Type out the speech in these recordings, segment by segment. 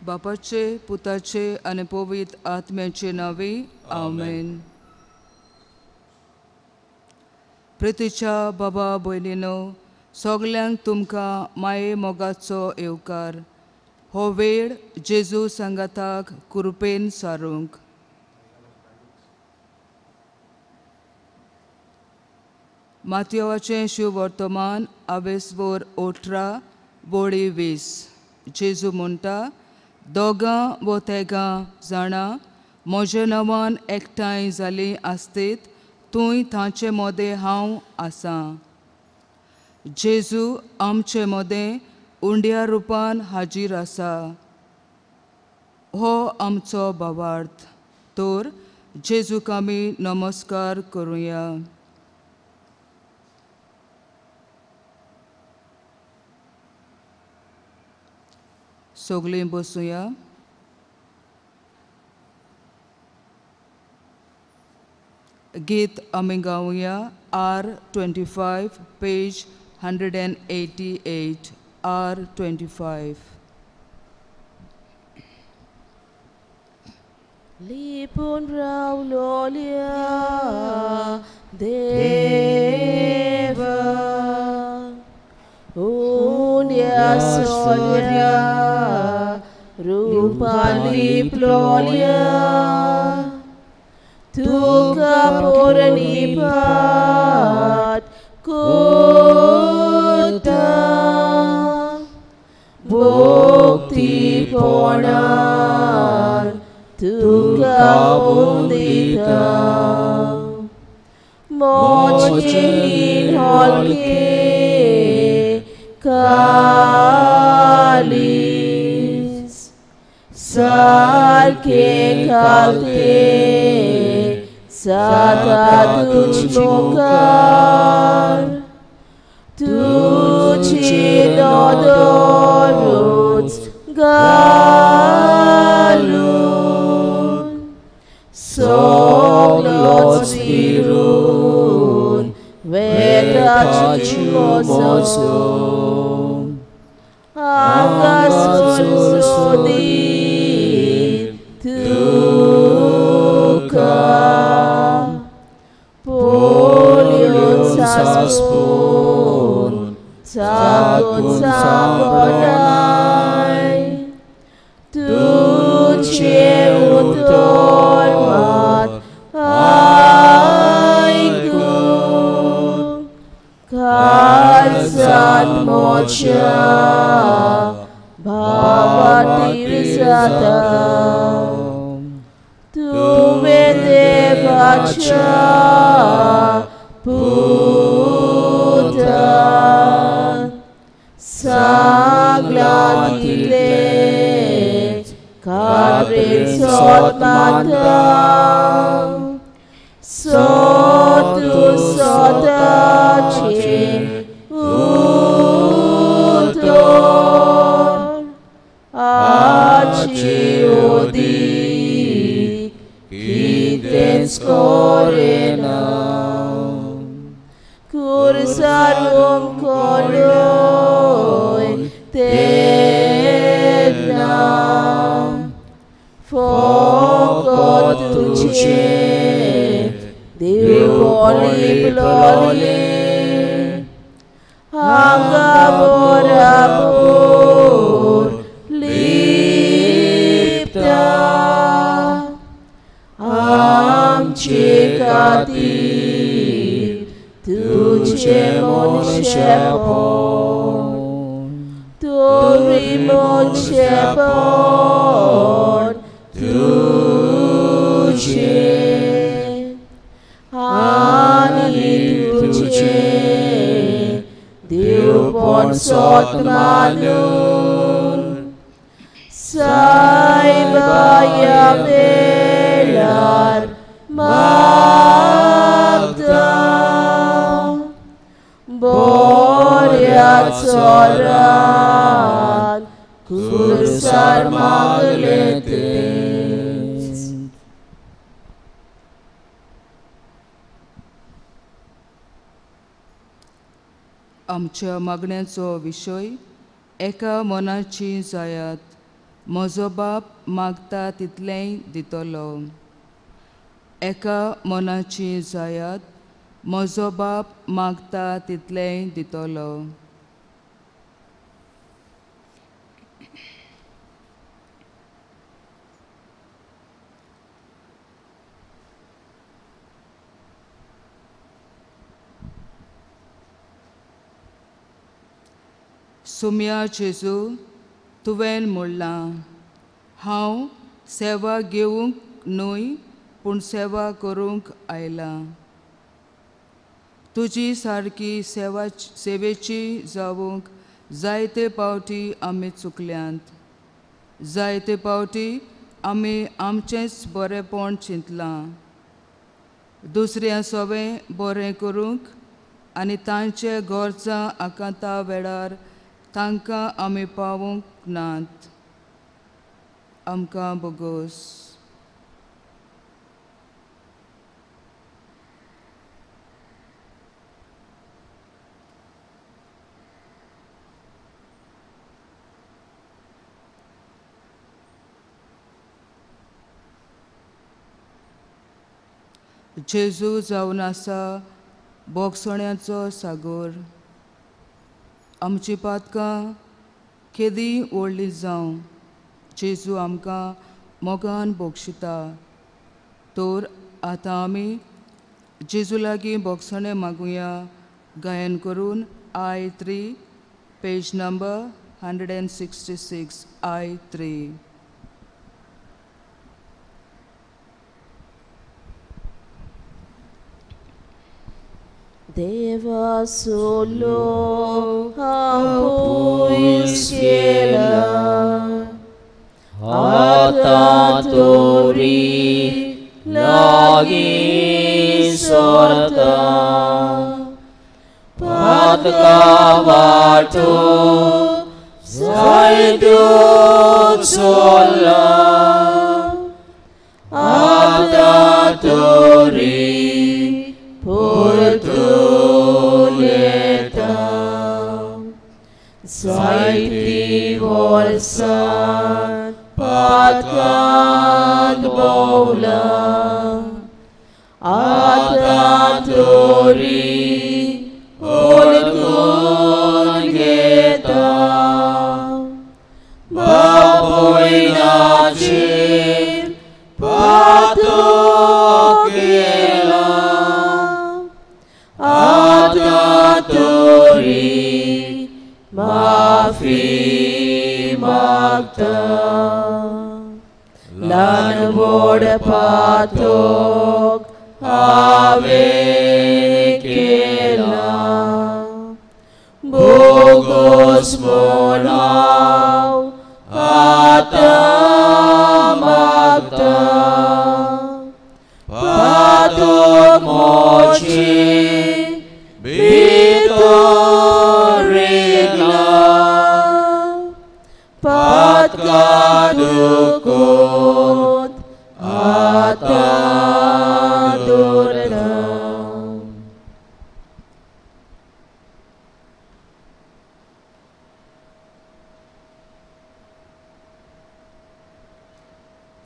बापाचे, पुताचे आनी पवित्र आत्म्याचे नावे आमेन. प्रितीच्या बाबा भयणीनो, सगल्यांक तुमकां माये मोगाचो येवकार. हो वेळ जेजू सांगाताक कृपेन सारूंक. मातयेवाचें शिव वर्तमान आवेसवर 18 बोळी 20. जेजू म्हणटा, दोगां व तेगां जाणां म्हज्या नांवान एकठांय जालीं आसतीत थंय तांचे मदें हांव आसां. जेजू आमचे मदें उंड्या रुपान हाजीर आसा. हो आमचो भावार्थ. तर जेजूक आमी नमस्कार करुया. सगळीं बसूया. गीत आमी गावया. R25 page 188. R25. Lipun raulolia Deva Unia solia Rupali plolia Tuka puranipat Kota Bhakti ponar Tuka undita Mochhin holke Kalis Sarke kalte Sata tuj mokar Tuji nodorut galun Soglot svirun Vedat chumosum Angasul sodin Tuka Polion saspun Sakun sabonai Tuce utolmat Aikun Kalsat mocha Bhavatir satam Tuve devacha Putan Saglatile Kadrin sot matam Sotu sotache Utor Achi odi Kiten skorenam Kursarum koloi Tednam Fokot tuche Divoli bloli Anggaborabur Lipta Amchikati Tuche monshepon Turi monshepon Tuche Ani tuche Diupon sot manun Sai bayavelar Magda Boryat soran Kursar magletes आमच्या मागण्यांचो विशय एका मनाची जायात. म्हजो बाप मागता तितलेंय दितलो. एका मनाची जायात म्हजो बाप मागता तितलेंय दितलो. सुम्या जेजू, तुवें म्हणलां, हांव सेवा घेवंक न्हय पूण सेवा करूंक आयलां. तुजी सारकी सेवेची जावंक जायते पावटी आमी चुकल्यांत. जायते पावटी आमी आमचेंच बरेंपण चिंतलां. दुसऱ्यां सवें बरें करूंक आनी तांचे गरजां आकांता वेळार तांकां आमी पावोवंक नात. आमकां बोगोस. जेजू जावन आसा बोगसण्याचो सागोर. आमची पातकां केदीं व्हडलीं जावं जेजू आमकां मोगान बोगशिता. तर आतां आमी जेजू लागीं बोगसणें मागुया गायन करून I3 page number 166 I3. Deva solo apuisela atatori lagi sorta patkavato zaitu sola atatori Portuleta Saiti Volsan Patkat Bola Atatori Portun Geta Baboy Nachir Patokela Atatori Mafi Magta Lan Vod Patok Ave Kela Bogos Monaw Ata Magta Patok Mochi Vitorigla Patkadukot Atadurna.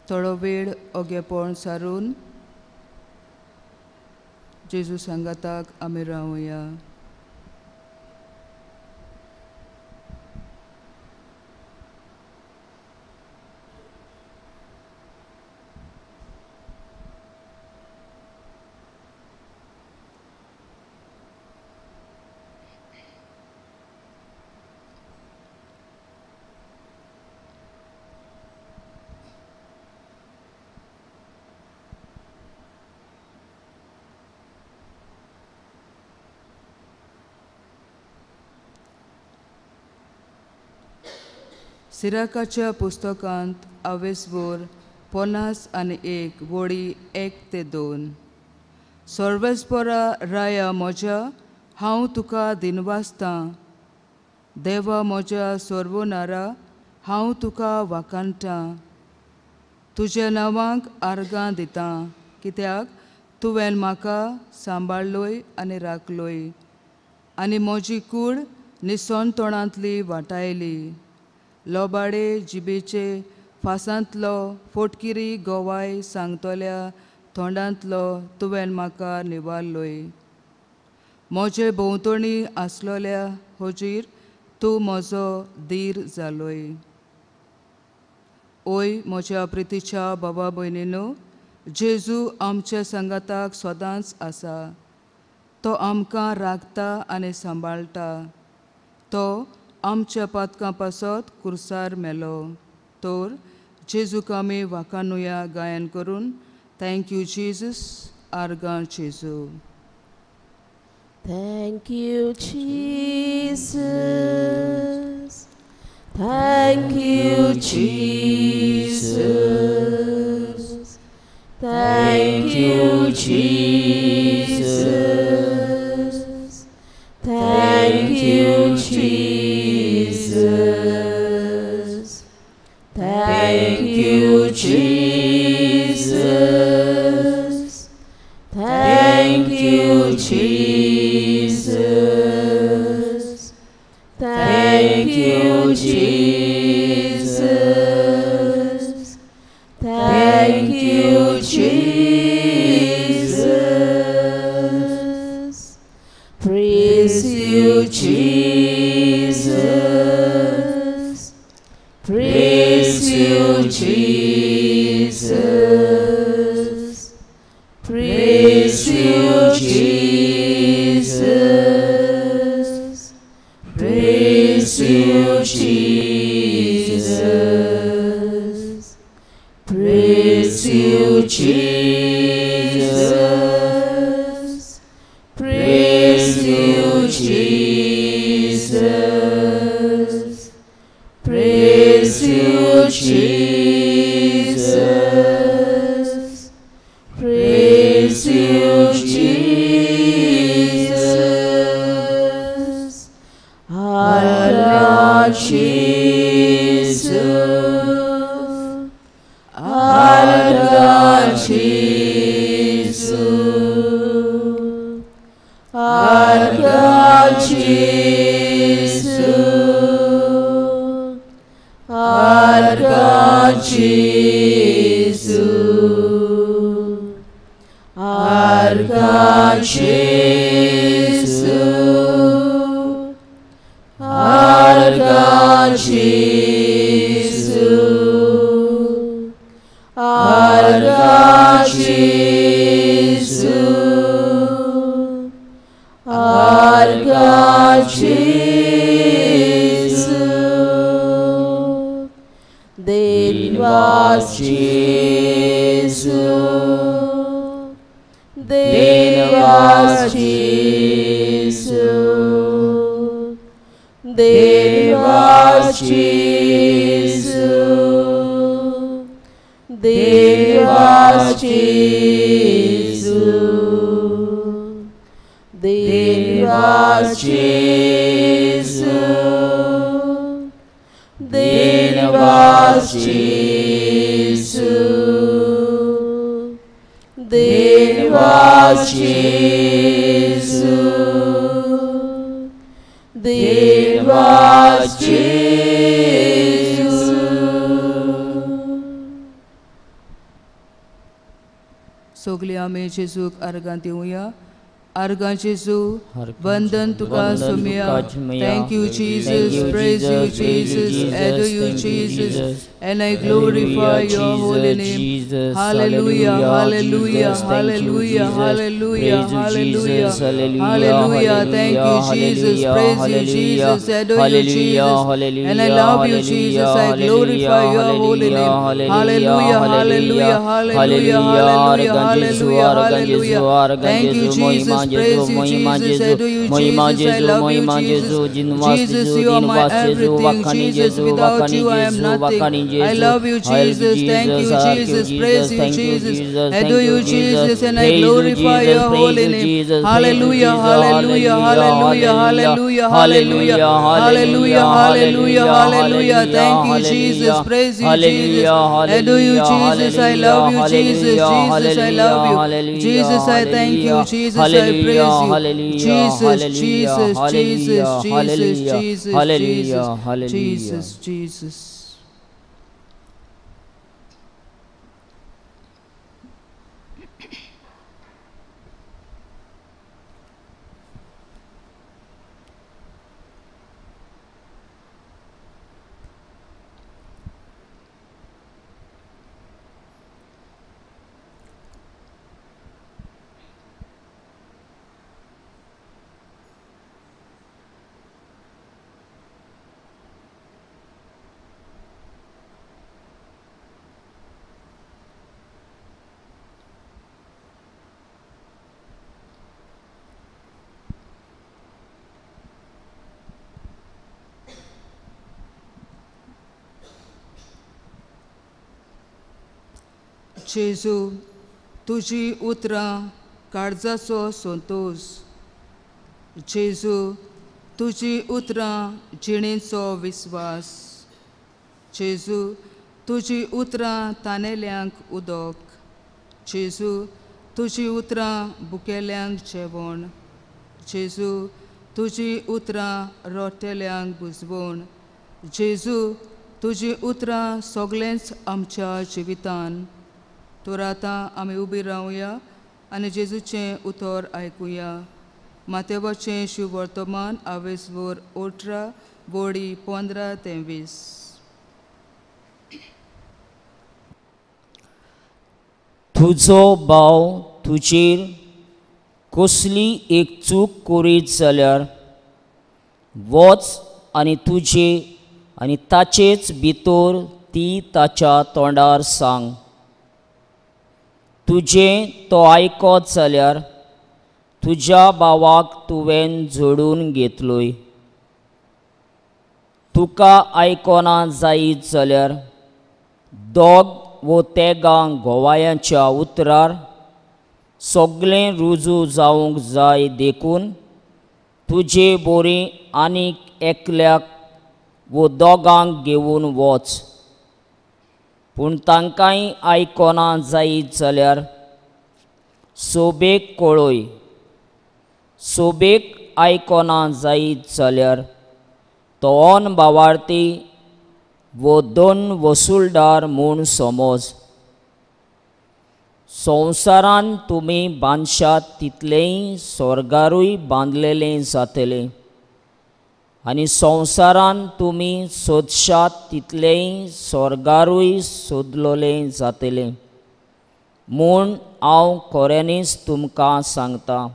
थोडो वेळ ओगेपण सारून जेजू सांगाताक आमी रावया. सिराकाच्या पुस्तकांत आवेसवोर 51 वळी 1 ते 2. सर्वेस्परा राया म्हज्या हांव तुका दिनवासतां. देवा म्हज्या सर्वनारा हांव तुका वाकाणटां. तुज्या नांवांक आर्गां दितां कित्याक तुवें म्हाका सांबाळलोय आनी राखलोय आनी म्हजी कूड निसंतोणांतली वाटायली. लोबाडे जिबेचे फासांतलो फोटकिरी गोवाय सांगतोल्या तोंडांतलो तुवें म्हाका निवारलोय. म्हजे भोंवतणी आसलोल्या होजीर तूं म्हजो धीर जालोय. ओय म्हज्या प्रितीच्या भावा भयणीनो, जेजू आमच्या संगाताक सदांच आसा. तो आमकां राखता आनी सांबाळटा. तो आमच्या पातकां पासत कुर्सार मेलो. तर जेजूक आमी वाखाणुया गायन करून. थँक यू जेजस, आर्गां जेजू. Thank you, Jesus. Thank you, Jesus. Thank you, Jesus. Thank you, Jesus. Thank you, Jesus. Thank you, Jesus. Thank you, Jesus. Thank you, Jesus. Praise you, Jesus. Praise you, Jesus. Praise you, Jesus. Praise you, Jesus. Praise you, Jesus. Praise you, Jesus. Praise you, Jesus. Praise you, Jesus. Arga Jesus. Arga Jesus. Arga Jesus. Arga Jesus. Arga Jesus. Arga Jesus. Arga Jesus. Arga Jesus. Devas Jesus. Devas Jesus. Devas Jesus. Devas Jesus. Devas Jesus. Devas Jesus. Devas Jesus. Devas Jesus. सोगली आमी जेजूक आर्गां दिवया. आर्गां जेजू, वंदन तुका Somaiya. Thank you, Jesus. Praise you, Jesus. Adore you, Jesus. And I glorify your holy name. Hallelujah, hallelujah, hallelujah, hallelujah, hallelujah, hallelujah. Thank you, Jesus. Praise you, Jesus. Adore you, Jesus. And I love you, Jesus. I glorify your holy name. Hallelujah, hallelujah, hallelujah, hallelujah, hallelujah, hallelujah. Thank you, Jesus. Praise you, Jesus. Adore you, Jesus. I love you, Jesus. Jesus, you are my everything. Jesus, without you I am nothing. I love you, Jesus. Thank you, Jesus. Praise you, Jesus. Adore you, Jesus. And I glorify your holy name. Hallelujah, hallelujah, hallelujah, hallelujah, hallelujah, hallelujah, hallelujah, hallelujah. Thank you, Jesus. Praise you, Jesus. Adore you, Jesus. I love you, Jesus. Jesus, I love you. Jesus, I thank you. Jesus, I praise you. hallelujah, Jesus, hallelujah, Jesus, Jesus, Jesus, hallelujah, Jesus, hallelujah, Jesus, hallelujah. Jesus, Jesus. जेजू, तुझी उतरां काळजाचो संतोष. जेजू, तुझी उतरां जिणेचो विस्वास. जेजू, तुझी उतरां तानेल्यांक उदक. जेजू, तुझी उतरां भुकेल्यांक जेवण. जेजू, तुझी उतरां रोट्टेल्यांक बुजवण. जेजू, तुझी उतरां सगळेंच आमच्या जिवितान. तर आतां आमी उबी रावया आनी जेजूचें उतर आयकुया. मातेवाचें शुवर्तमान 18 बोडी 15 ते 20. तुजो भाव तुजेर कसली एक चूक करीत जाल्यार वच आनी तुजे आनी ताचेच भितर ती ताच्या तोंडार सांग. तुजें तो आयकत जाल्यार तुज्या भावाक तुवें जोडून घेतलोय. तुका आयकोना जायत जाल्यार दोग वो तेगां घोवायांच्या उतरार सगळें रुजू जावंक जाय देखून तुजे बोरी आनीक एकल्याक वो दोगांक घेवन वच. पूण तांकांय आयकोना जायत जाल्यार सोबेक कळय. सोबेक आयकोना जायत जाल्यार तो ओन भावार्थी वो दोन वसूलदार म्हूण समज. संवसारान तुमी बांदशात तितलेंय स्वर्गारूय बांदलेलें जातलें आनी संवसारान तुमी सोदशात तितलेंय स्वर्गारूय सोदलोलें जातलें म्हूण हांव खऱ्यांनीच तुमकां सांगतां.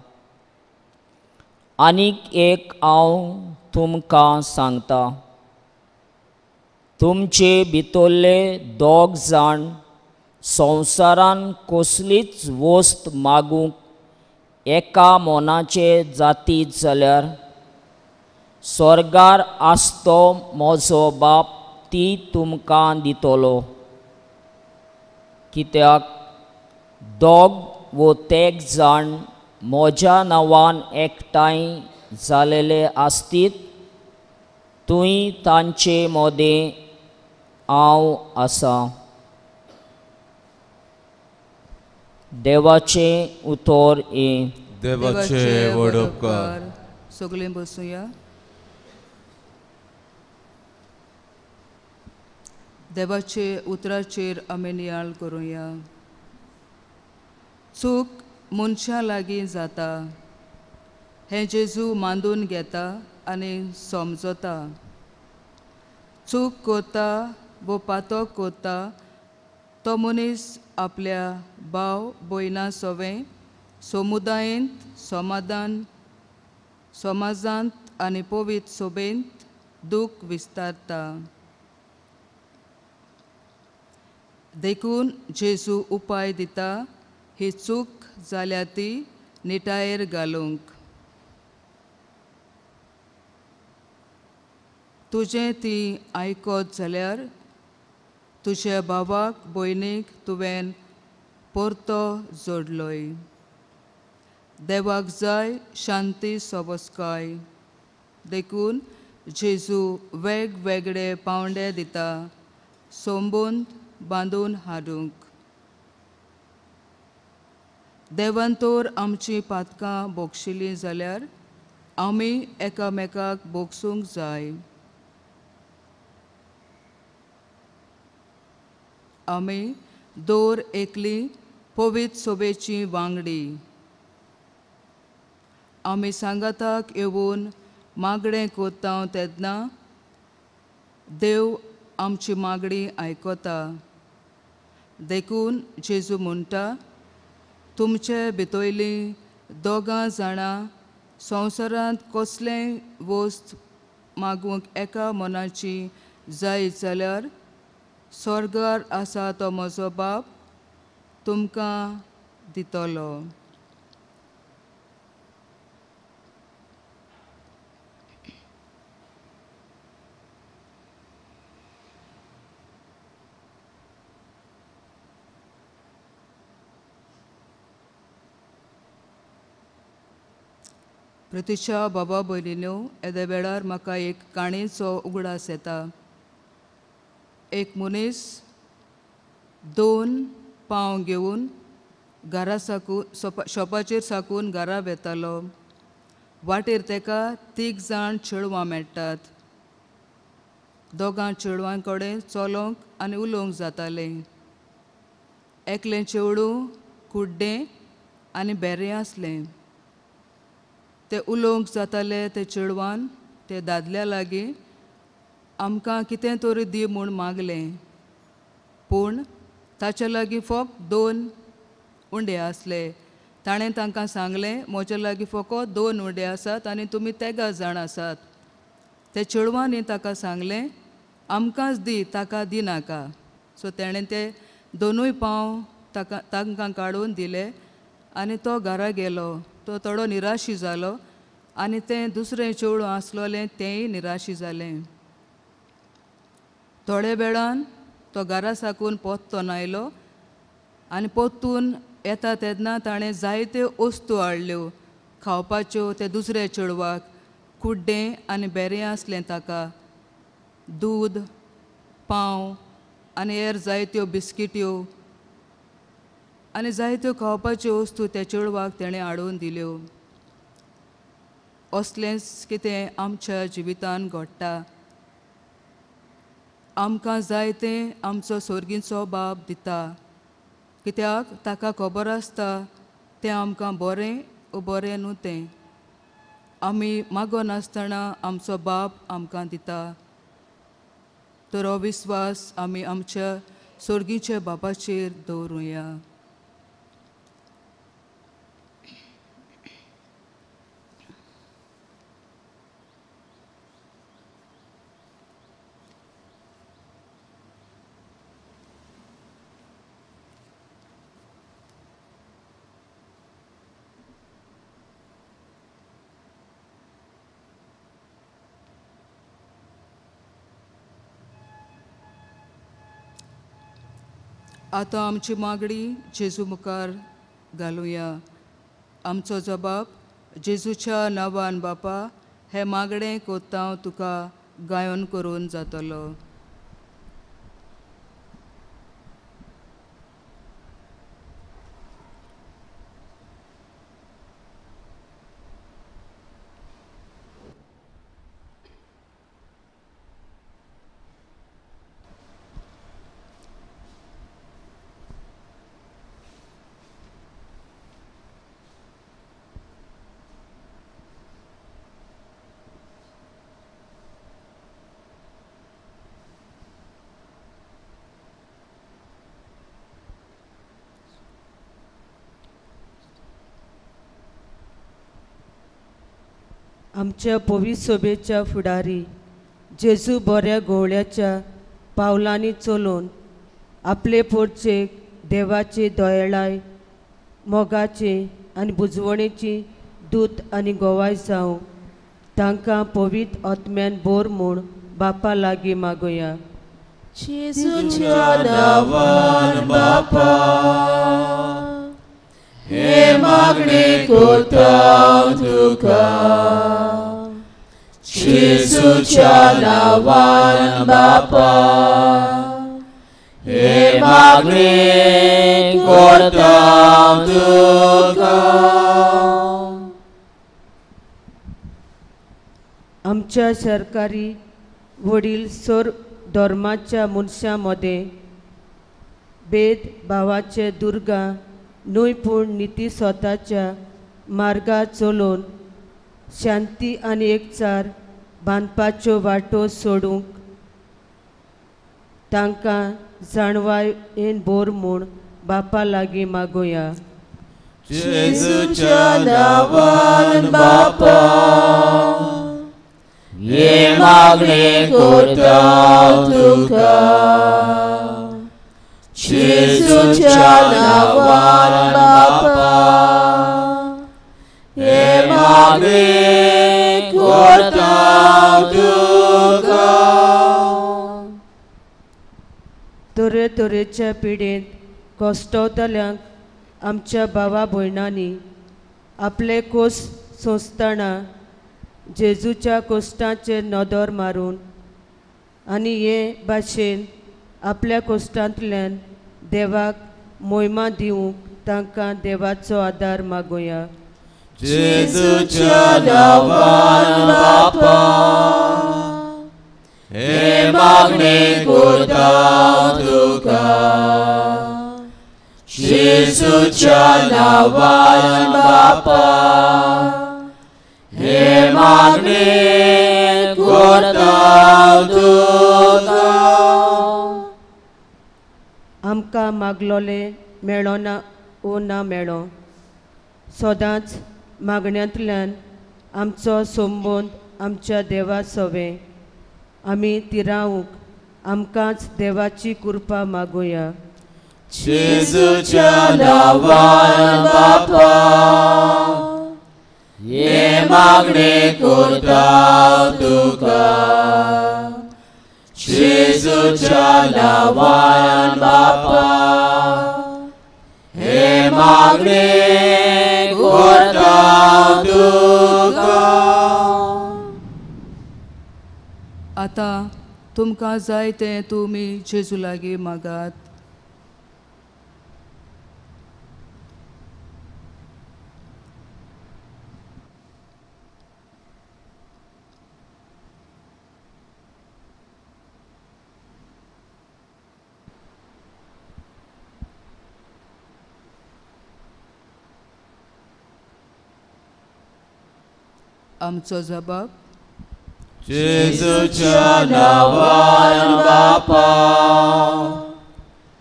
आनीक एक हांव तुमकां सांगतां, तुमचे भितरले दोग जाण संवसारान कसलीच वस्त मागूंक एका मोनाचे जातीत जाल्यार स्वर्गार आसतो म्हजो बाप ती तुमकां दितलो. कित्याक दोग वो तेग जाण म्हज्या नांवान एकठांय जालेले आसतीत थंय तांचे मदें हांव आसा. देवाचें उतर हें. देवाचे व्हड उपकार. सगळीं बसूया. देवाचे उतराचेर आमी नियाळ करुया. चूक मनशा लागीं जाता हें जेजू मांडून घेता आनी समजता. चूक करता वो पातक करता तो मनीस आपल्या भाव भयणां सोवें समुदायांत समाजांत आनी पवित्र सोबेंत दूख विस्तारता. देखून जेजू उपाय दिता ही चूक जाल्या ती निटायेर घालूंक. तुजें ती आयकत जाल्यार तुज्या भावाक भयणीक तुवें परतो जोडलोय. देवाक जाय शांती सोबस्काय. देखून जेजू वेगवेगळे पावंडे दिता संबंद बांदून हाडूंक. देवान तर आमची पातकां बोगशिलीं जाल्यार आमी एकामेकाक बोगसूंक जाय. आमी दोर एकली पवित्र सोबेची वांगडी. आमी सांगाताक येवन मागणें कोत्ता तेन्ना देव आमची मागणी आयकोता. देखून जेजू म्हणटा, तुमचे भितरलीं दोगां जाणां संवसारांत कसलेय वस्त मागूंक एका मनाची जायत जाल्यार स्वर्गार आसा तो म्हजो बाप तुमकां दितलो. प्रतीच्या बाबा भयणीनो, येदे वेळार म्हाका एक काणयेचो उगडास येता. एक मनीस 2 पांव घेवन घरा साकून शॉपाचेर साकून घरा वेतालो. वाटेर तेका 3 जाण चेडवां मेळटात. दोगां चेडवां कडेन चलोंक आनी उलोवंक जातालें. एकलें चेडूं कुड्डें आनी बेरें आसलें. ते उलोवंक जाताले ते चेडवान ते दादल्या लागीं आमकां कितें तरी दी म्हूण मागलें. पूण ताचे लागीं फकत 2 उंडे आसले. ताणें तांकां सांगलें, म्हजे लागीं फकत 2 उंडे आसात आनी तुमी 3 जाण आसात. ते चेडवांनी ताका सांगलें, आमकांच दी, ताका दिनाका. सो तेणें ते 2 पांव तांकां काडून दिले आनी तो घरा गेलो. तो थोडो निराशी जालो आनी तें दुसरें चेडूं आसलोलें तेंय निराशी जालें. थोड्या वेळान तो घरा साकून पोत्तोन आयलो आनी पोत्तून येता तेन्ना ताणें जायत्यो वस्तू हाडल्यो खावपाच्यो. ते दुसऱ्या चेडवाक कुड्डें आनी बेरें आसलें ताका. दूद, पांव आनी हेर जायत्यो बिस्किट्यो आनी जायत्यो खावपाच्यो वस्तू त्या चेडवाक तेणें हाडून दिल्यो. असलेंच कितें आमच्या जिवितान घडटा. आमकां जाय तें आमचो स्वर्गीचो बाब दिता, कित्याक ताका खबर आसता तें आमकां बरें बरें न्हू तें. आमी मागोनासतना आमचो बाब आमकां दिता. तर हो विस्वास आमी आमच्या स्वर्गीच्या बापाचेर दवरुया. आतां आमची मागणी जेजू मुखार घालुया. आमचो जबाब, जेजूच्या नांवान बापा, हे मागणें कोत्ता तुका गायोन करून जातलो. आमच्या पवित्र सभेच्या फुडारी जेजू बऱ्या गोवळ्याच्या पावलांनी चलून आपले पोरचेक देवाचे दयाळाय, मोगाचे आनी बुजवणेची दूत आनी गोवाय जावं तांकां पवित्र आत्म्यान बोर म्हूण बापा लागीं मागुया. जेजूच्या नांवान बापा, हे मागणी कोत्ता तुका. जेजूच्या नांवान बापा, हे मागणी करता तुका. आमच्या सरकारी वडील सोर धर्माच्या मनशांमध्ये भेदभावाचे दुर्गा न्हय पूण निती स्वताच्या मार्गात चलोवन शांती आनी एकचार बांदपाच्यो वाटो सोडूंक तांकां जाणवायेन बोर म्हूण बापा लागीं मागोया. जेजूच्या नांवान बापा हे मागणी करता तुका. जेजूच्या नांवान बापा हे मागणी करता तुका. तरेतरेच्या पिडेंत कश्टवतल्यांक आमच्या भावा भयणांनी आपले कोस सोंसतना जेजूच्या कोश्टांचेर नदर मारून आनी हे भाशेन आपल्या कोश्टांतल्यान देवाक मोहिमा दिवंक तांकां देवाचो आदार मागोया. जेजूच्या नांवान बापा हे मागणी करता तुका. जेजूच्या नांवान बापा हे मागणी करता तुका. आमकां मागलोले मेळो ना ओ ना मेळो, सदांच मागण्यांतल्यान आमचो संबंद आमच्या देवा सोवे आमी तिरावूंक आमकांच देवाची कृपा मागोया. जेजूच्या नांवान बापा हे मागणी करता तुका. जेजूच्या नांवान बापा हे मागणी करता तुका. आता तुमकां जाय तें तुमी जेजू लागीं मागात. आमचो जबाब. जेजूच्या नांवान बापा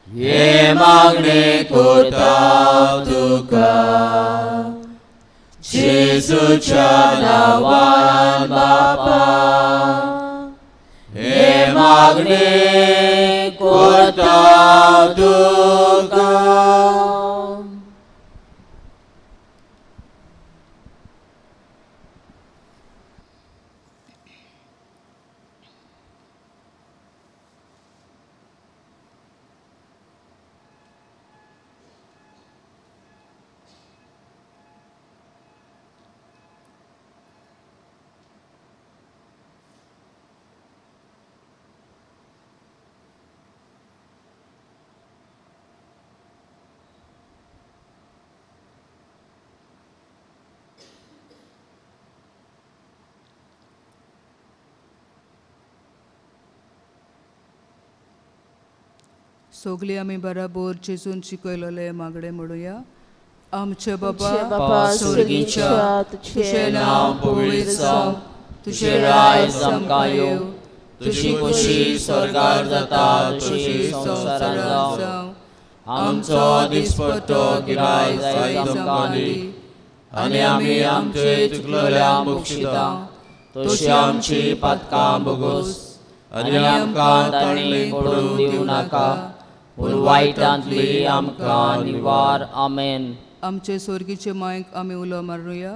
हे मागणी करता तुका. जेजूच्या नांवान बापा हे मागणी करता तुका. सगळीं आमी बराबर जेजून शिकयलोले मागणे म्हणुया. आमचे बाबा स्वर्गीच्या तुझे नाव पवित्र जावं. तुझे राय आमकां येवं. तुझी खुशी स्वर्गार जाता तशी संवसारार जावं. आमचो दिसपट्टो गिराय आयज आमकां दी. आनी आमी आमचे चुकलोल्यांक बक्षिता तशी आमची पातकां बोगोस. आनी आमकां ताळणेक पडूंक दिवं नाका पूण वायटांतली आमकां निवार. आमेन. आमचे स्वर्गीचे मायक आमी उलो मारूया.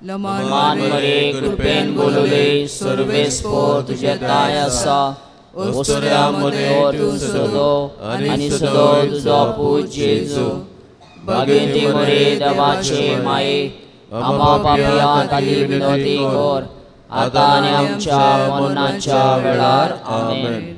मान मरे कृपेन बोलले सर्वेस्पो तुझे दाय आसा. ओस्तुऱ्यामध्ये तूं सदो आनी सदो तुजो पूज जेजू. भागेती मरे देवाचे माये आमा पापया खाली विनोदी कर आतां आनी आमच्या मरणाच्या वेळार. आमेन.